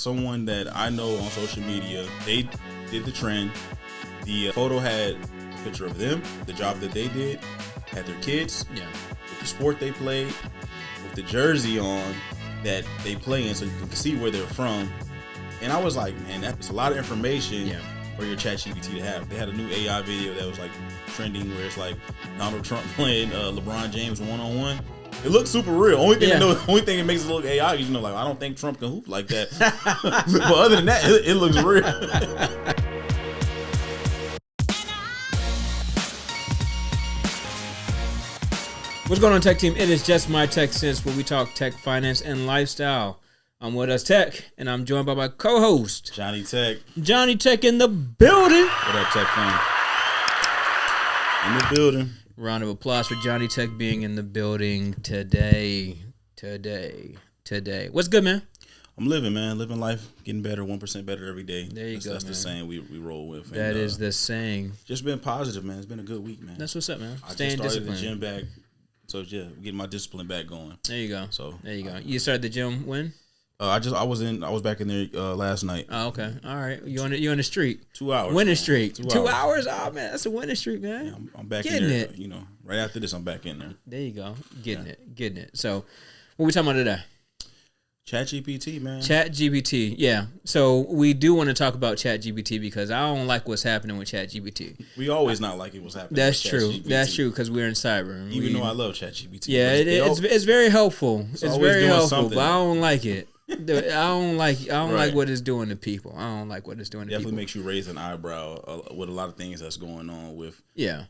someone that I know on social media. They did the trend. The photo had a picture of them, the job that they did, had their kids, with the sport they played, with the jersey on that they play in, so you can see where they're from. And I was like, man, that's a lot of information for your ChatGPT to have. They had a new AI video that was like trending where it's like Donald Trump playing LeBron James one-on-one. It looks super real. Only thing that makes it look AI is, like, I don't think Trump can hoop like that. But other than that, it looks real. What's going on, Tech Team? It is JustMyTechCents, where we talk tech, finance, and lifestyle. I'm with us, Tech, and I'm joined by my co-host, Johnny Tech. Johnny Tech in the building. What up, Tech fam? In the building. Round of applause for Johnny Tech being in the building today. What's good, man? I'm living, man. Living life, getting better, 1% better every day. There you go, That's man. the saying we roll with. That is the saying. Just been positive, man. It's been a good week, man. That's what's up, man. I Staying just started disciplined. the gym back. So, yeah, getting my discipline back going. There you go. So there you go. You started the gym when? I was back in there last night. Oh, okay. All right. You on the street? 2 hours. Winning streak. 2 hours? Oh, man. That's a winning streak, man. Yeah, I'm back Getting in there. it. Right after this, I'm back in there. There you go. Getting it. So, what we talking about today? ChatGPT, man. ChatGPT, yeah. So we do want to talk about ChatGPT because I don't like what's happening with ChatGPT. We always not like it was happening. That's true. That's true because we're in cyber. Even though I love ChatGPT. Yeah, it's very helpful. It's very helpful, but I don't like it. I don't like what it's doing to people. I don't like what it's doing to Definitely people. makes you raise an eyebrow with a lot of things that's going on with. Yeah.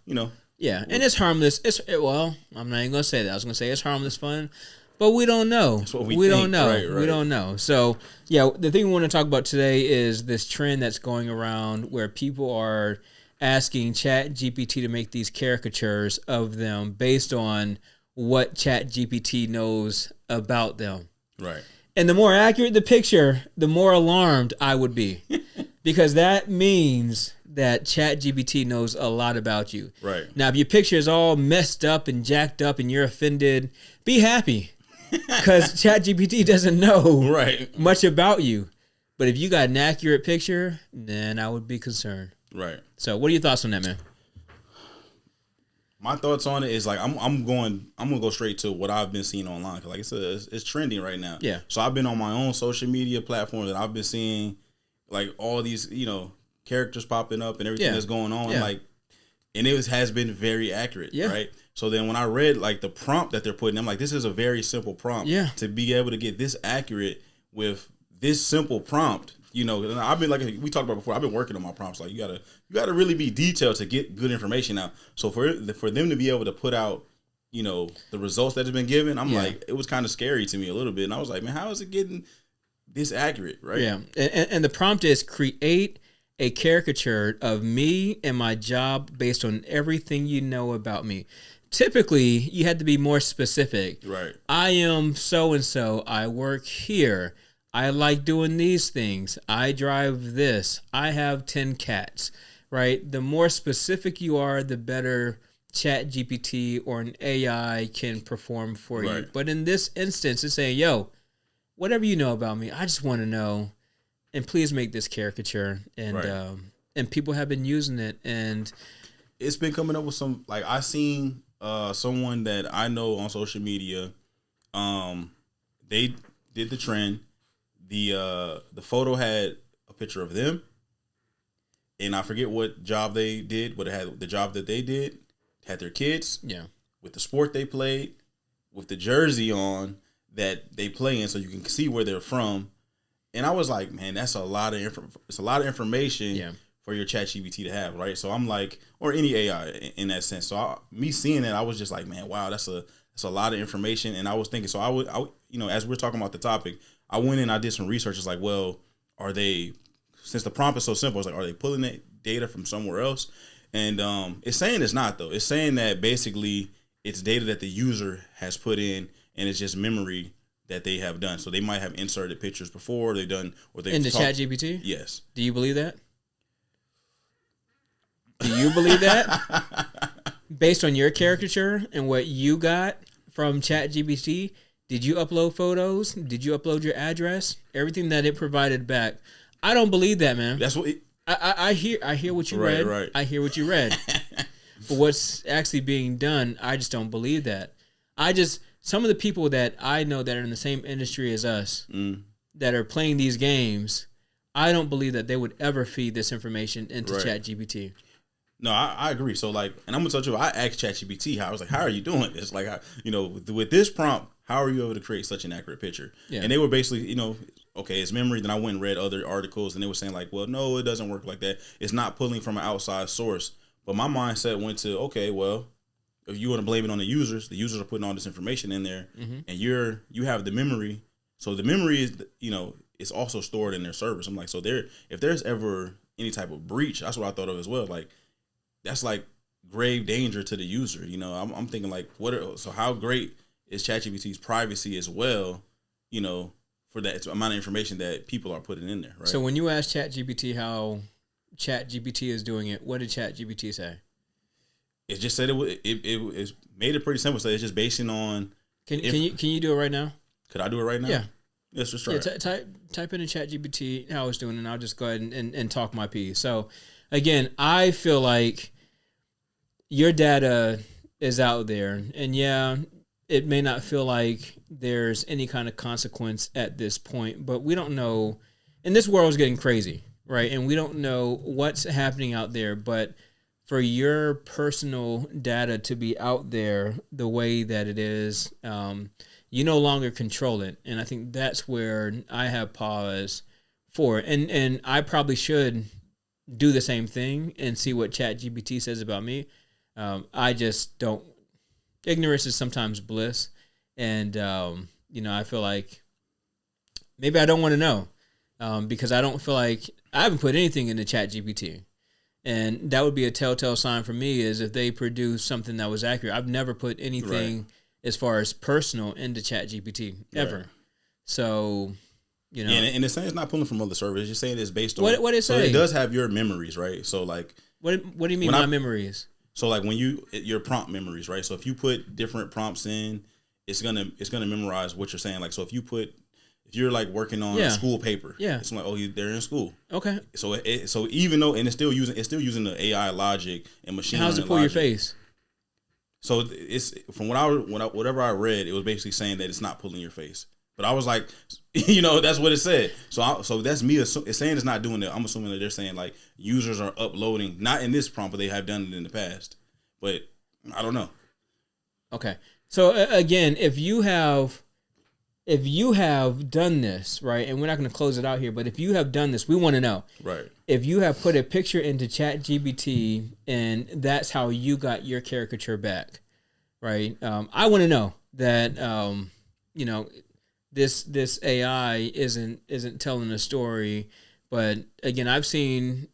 Yeah, and it's harmless. Well, I'm not even gonna say that. I was gonna say it's harmless fun. But we don't know. That's what we don't know. Right. We don't know. So, yeah, the thing we want to talk about today is this trend that's going around where people are asking ChatGPT to make these caricatures of them based on what ChatGPT knows about them. Right. And the more accurate the picture, the more alarmed I would be. Because that means that ChatGPT knows a lot about you. Right. Now, if your picture is all messed up and jacked up and you're offended, be happy. Because ChatGPT doesn't know much about you. But if you got an accurate picture, then I would be concerned. Right. So what are your thoughts on that, man? My thoughts on it is like I'm gonna go straight to what I've been seeing online. Cause like I said, it's trending right now. Yeah. So I've been on my own social media platform that I've been seeing like all these, characters popping up and everything that's going on. Like, and it has been very accurate. Yeah. Right. So then when I read like the prompt that they're putting, I'm like, this is a very simple prompt. Yeah. To be able to get this accurate with this simple prompt, and I've been, like we talked about before, I've been working on my prompts. Like you gotta really be detailed to get good information out. So for them to be able to put out, the results that have been given, I'm like, it was kind of scary to me a little bit. And I was like, man, how is it getting this accurate? Right. Yeah. And the prompt is create a caricature of me and my job based on everything you know about me. Typically, you had to be more specific. Right. I am so-and-so. I work here. I like doing these things. I drive this. I have 10 cats. Right? The more specific you are, the better ChatGPT or an AI can perform for you. But in this instance, it's saying, yo, whatever you know about me, I just want to know. And please make this caricature. And people have been using it. And it's been coming up with some, like I seen someone that I know on social media, they did the trend. The photo had a picture of them, and I forget what job they did, but it had the job that they did, had their kids, with the sport they played, with the jersey on that they play in, so you can see where they're from. And I was like, man, that's a lot of information for your ChatGPT to have, right? So I'm like, or any AI in that sense. So me seeing that, I was just like, man, wow, that's a lot of information. And I was thinking, so I would, as we're talking about the topic, I went in, I did some research. It's like, well, since the prompt is so simple, it's like, are they pulling that data from somewhere else? And it's saying it's not, though. It's saying that basically it's data that the user has put in, and it's just memory that they have done. So they might have inserted pictures before they've done, or they've in the ChatGPT? Yes. Do you believe that? Do you believe that? Based on your caricature and what you got from ChatGPT, Did you upload photos? Did you upload your address? Everything that it provided back. I don't believe that, man. That's what I hear what you right, read. Right. I hear what you read. But what's actually being done, I just don't believe that. Some of the people that I know that are in the same industry as us that are playing these games, I don't believe that they would ever feed this information into ChatGPT. No, I agree. So like, and I'm gonna tell you, I asked ChatGPT how I was like, how are you doing this? Like, with this prompt, how are you able to create such an accurate picture? Yeah. And they were basically, okay, it's memory. Then I went and read other articles, and they were saying like, well, no, it doesn't work like that. It's not pulling from an outside source. But my mindset went to, okay, well, if you want to blame it on the users are putting all this information in there, and you have the memory. So the memory is, it's also stored in their servers. I'm like, so if there's ever any type of breach, that's what I thought of as well. Like, that's like grave danger to the user. I'm thinking like, so how great is ChatGPT's privacy as well? For that amount of information that people are putting in there, right? So when you ask ChatGPT how ChatGPT is doing it, what did ChatGPT say? It just said it made it pretty simple. So it's just basing on. Can you do it right now? Could I do it right now? Yeah. Let's just try. Type in ChatGPT how it's doing, and I'll just go ahead and talk my piece. So, again, I feel like your data is out there, and yeah, it may not feel like there's any kind of consequence at this point, but we don't know. And this world is getting crazy, right? And we don't know what's happening out there, but for your personal data to be out there the way that it is, you no longer control it. And I think that's where I have pause for it. And I probably should do the same thing and see what ChatGPT says about me. I just don't. Ignorance is sometimes bliss. And, I feel like maybe I don't want to know because I don't feel like I haven't put anything into ChatGPT. And that would be a telltale sign for me is if they produce something that was accurate. I've never put anything as far as personal into ChatGPT ever. Right. So, Yeah, and it's saying it's not pulling from other servers. You're saying it's based on what it so say? It does have your memories, right? So like, what do you mean my memories? So like when your prompt memories, right? So if you put different prompts in, it's gonna memorize what you're saying. Like, so if you're like working on a school paper, it's like, oh, they're in school. Okay. So so even though, and it's still using the AI logic and machine learning. How's it pull your face? So it's from whatever I read, it was basically saying that it's not pulling your face. But I was like, that's what it said. So that's me. It's saying it's not doing that. I'm assuming that they're saying like users are uploading, not in this prompt, but they have done it in the past. But I don't know. Okay. So again, if you have done this, right, and we're not going to close it out here, but if you have done this, we want to know. Right. If you have put a picture into ChatGPT and that's how you got your caricature back, right? I want to know that, this AI isn't telling a story. But again, I've seen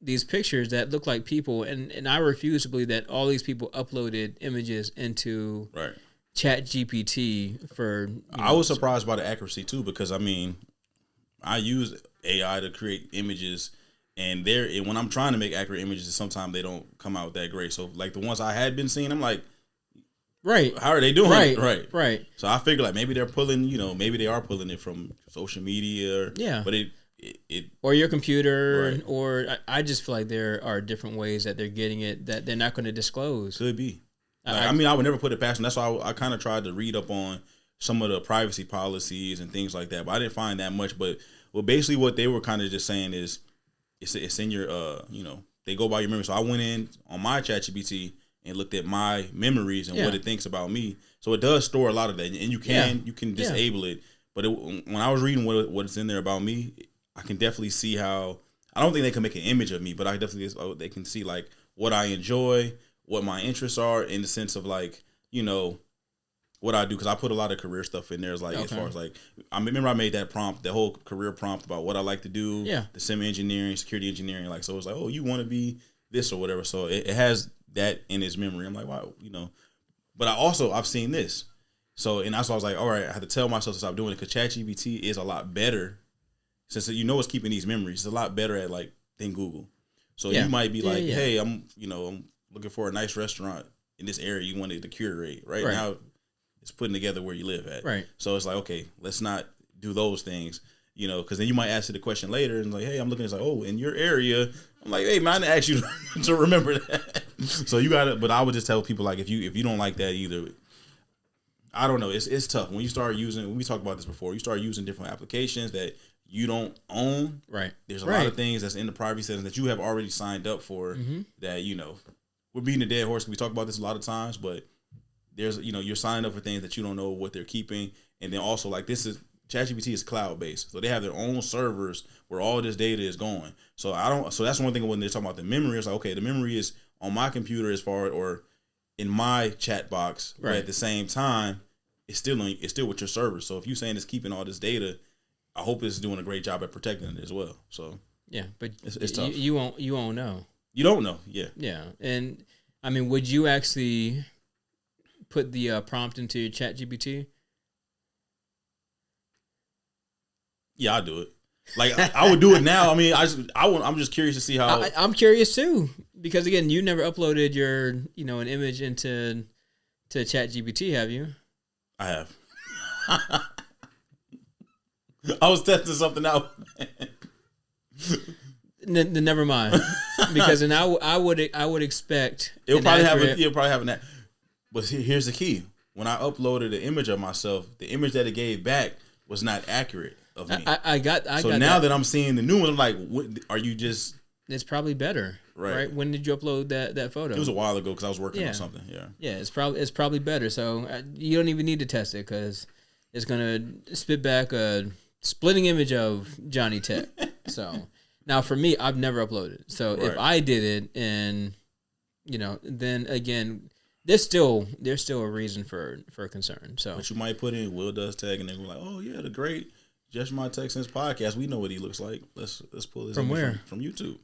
these pictures that look like people, and I refuse to believe that all these people uploaded images into ChatGPT for. I was surprised by the accuracy too, because I use AI to create images, and when I'm trying to make accurate images, sometimes they don't come out that great. So like the ones I had been seeing, I'm like, right, how are they doing it? Right. So I figured like maybe they're pulling, maybe they are pulling it from social media, but it or your computer, or I just feel like there are different ways that they're getting it that they're not going to disclose. Could be. I would never put it past them. That's why I kind of tried to read up on some of the privacy policies and things like that, but I didn't find that much. But basically what they were kind of just saying is it's in your they go by your memory. So I went in on my ChatGPT and looked at my memories and what it thinks about me. So it does store a lot of that, and you can disable it. But when I was reading what's in there about me, I can definitely see how. I don't think they can make an image of me, but they can see like what I enjoy, what my interests are, in the sense of like what I do, because I put a lot of career stuff in there. As far as like, I remember I made that prompt, the whole career prompt about what I like to do, the sim engineering, security engineering, like, so it's like, oh, you want to be this or whatever. So it has that in its memory. I'm like, wow, But I've seen this, so and that's why I was like, all right, I had to tell myself to stop doing it, because ChatGPT is a lot better, since it's keeping these memories. It's a lot better at than Google. So you might be like, hey, I'm looking for a nice restaurant in this area you wanted to curate. Right now, it's putting together where you live at. Right. So it's like, okay, let's not do those things, because then you might ask it the question later and like, hey, I'm looking, it's like, oh, in your area. I'm like, hey, man, I asked you to remember that. So you got to, but I would just tell people, like, if you don't like that either, I don't know. It's tough when you start using, we talked about this before, you start using different applications that you don't own. Right. There's a lot of things that's in the privacy settings that you have already signed up for that, we're beating a dead horse. We talk about this a lot of times, but there's, you're signing up for things that you don't know what they're keeping. And then also, like, ChatGPT is cloud-based. So they have their own servers where all this data is going. So that's one thing when they're talking about the memory. It's like, okay, the memory is on my computer or in my chat box, but at the same time, it's still with your server. So if you're saying it's keeping all this data, I hope it's doing a great job at protecting it as well. So yeah, but it's tough. You won't know. You don't know, yeah. Yeah, and I mean, would you actually put the prompt into your ChatGPT? Yeah, I do it. Like I would do it now. I mean, I'm just curious to see how. I'm curious too, because again, you never uploaded your an image to ChatGPT, have you? I have. I was testing something out. Never mind, because then I would expect it'll probably have that. But here's the key: when I uploaded an image of myself, the image that it gave back was not accurate of me. I got now that I'm seeing the new one, I'm like, what, are you just? It's probably better, right? When did you upload that photo? It was a while ago because I was working on something. Yeah. It's probably better. So you don't even need to test it because it's gonna spit back a splitting image of Johnny Tech. So now for me, I've never uploaded. So if I did it, and then again, there's still a reason for concern. So, but you might put in Will Does Tech, and they're like, oh yeah, the great JustMyTechCents podcast. We know what he looks like. Let's pull this from where from YouTube.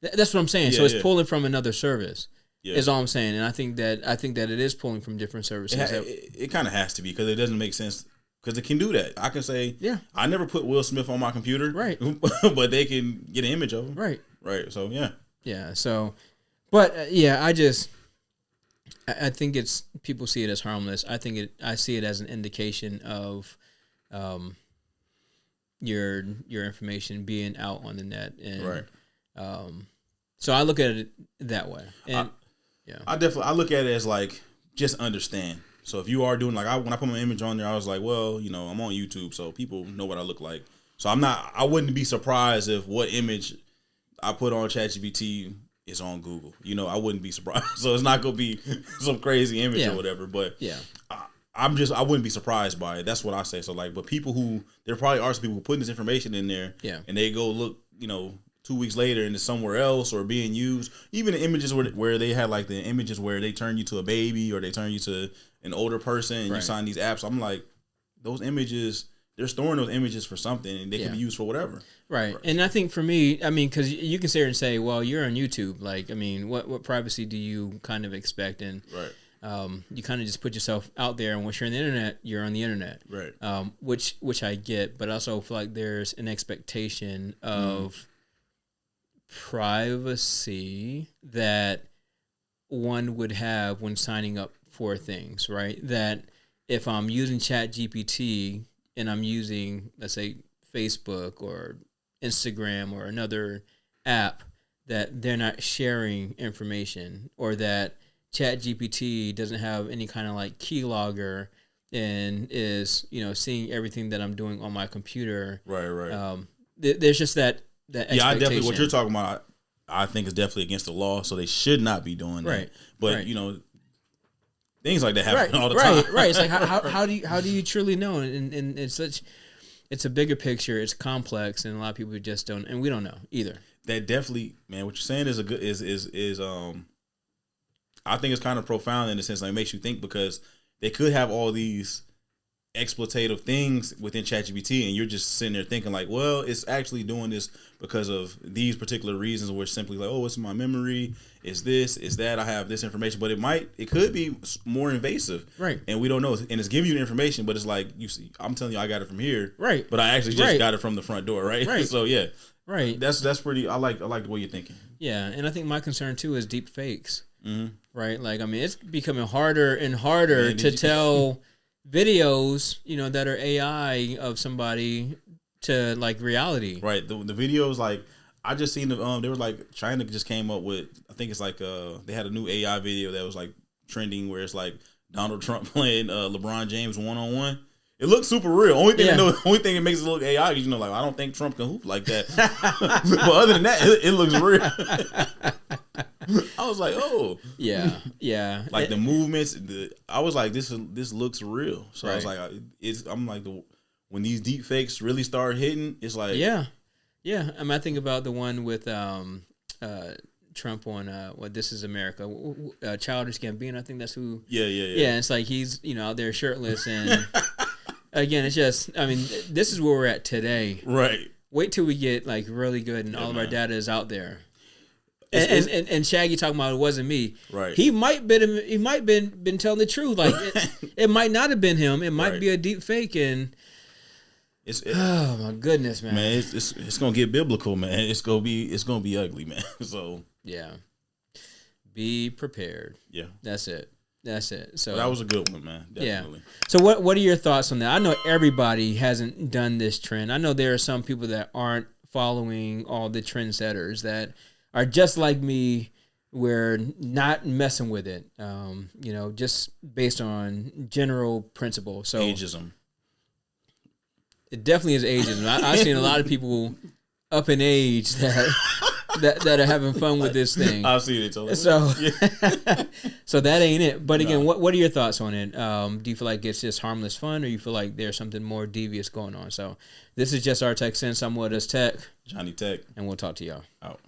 That's what I'm saying. So it's pulling from another service. Yeah. Is all I'm saying, and I think that it is pulling from different services. It kind of has to be because it doesn't make sense. Because it can do that. I can say, I never put Will Smith on my computer, right? But they can get an image of him, right? So yeah. So, but I think it's people see it as harmless. I see it as an indication of, your information being out on the net, and so I look at it that way, and I look at it as like just understand. So if you are doing when I put my image on there, I was like, well, I'm on YouTube, so people know what I look like. So I wouldn't be surprised if what image I put on ChatGPT is on Google. I wouldn't be surprised. So it's not gonna be some crazy image or whatever. But I wouldn't be surprised by it. That's what I say. So but there probably are some people who putting this information in there, and they go look, 2 weeks later and it's somewhere else or being used. Even the images where they had the images where they turn you to a baby or they turn you to an older person and you sign these apps. I'm like, those images, they're storing those images for something and they can be used for whatever. Right. And I think for me, I mean, because you can sit here and say, well, you're on YouTube. Like, I mean, what privacy do you kind of expect? And you kind of just put yourself out there, and once you're on the internet, you're on the internet. Right. Which I get, but I also feel like there's an expectation of privacy that one would have when signing up for things, right? That if I'm using ChatGPT and I'm using, let's say, Facebook or Instagram or another app, that they're not sharing information, or that ChatGPT doesn't have any kind of keylogger and is seeing everything that I'm doing on my computer. Right. There's just that expectation. I definitely, what you're talking about, I think is definitely against the law, so they should not be doing that. Right. But things like that happen all the time. Right. It's like how do you truly know? And it's a bigger picture. It's complex, and a lot of people just don't, and we don't know either. That definitely, man. What you're saying is I think it's kind of profound in the sense it makes you think, because they could have all these exploitative things within ChatGPT, and you're just sitting there thinking well, it's actually doing this because of these particular reasons, where it's simply oh, it's in my memory, is this, is that, I have this information, but it could be more invasive, right? And we don't know, and it's giving you the information, but it's you see, I'm telling you I got it from here, right? But I actually just got it from the front door, right? So right. That's pretty. I like the way you're thinking. Yeah, and I think my concern too is deep fakes. right? Like, I mean, it's becoming harder and harder to tell videos, that are AI of somebody to like reality. Right. The videos, like, I just seen they were like China just came up with, I think it's like they had a new AI video that was like trending where it's like Donald Trump playing LeBron James 1-on-1. It looks super real. Only thing it makes it look AI is like, I don't think Trump can hoop like that. But other than that, it looks real. I was like, oh yeah. Like the movements, I was like, this looks real. So I was like, I'm like, when these deep fakes really start hitting, it's like yeah. I mean, I think about the one with Trump on This Is America, Childish Gambino. I think that's who. Yeah. It's like he's out there shirtless, and again, it's just, I mean, this is where we're at today. Right. Wait till we get like really good, and all of our data is out there. And Shaggy talking about it wasn't me. Right. He might been telling the truth. Like it might not have been him. It might be a deep fake, and. Oh my goodness, man! Man, it's gonna get biblical, man. It's gonna be ugly, man. So yeah, be prepared. Yeah, that's it. So that was a good one, man. Definitely. Yeah. So what are your thoughts on that? I know everybody hasn't done this trend. I know there are some people that aren't following all the trendsetters that are just like me. We're not messing with it. Just based on general principle. So ageism. It definitely is ageism. I've seen a lot of people up in age that are having fun with this thing. I've seen it totally. So, so that ain't it. But again, what are your thoughts on it? Do you feel like it's just harmless fun, or you feel like there's something more devious going on? So this is Just Our Tech Sense. I'm Just Tech. Johnny Tech. And we'll talk to y'all. Out.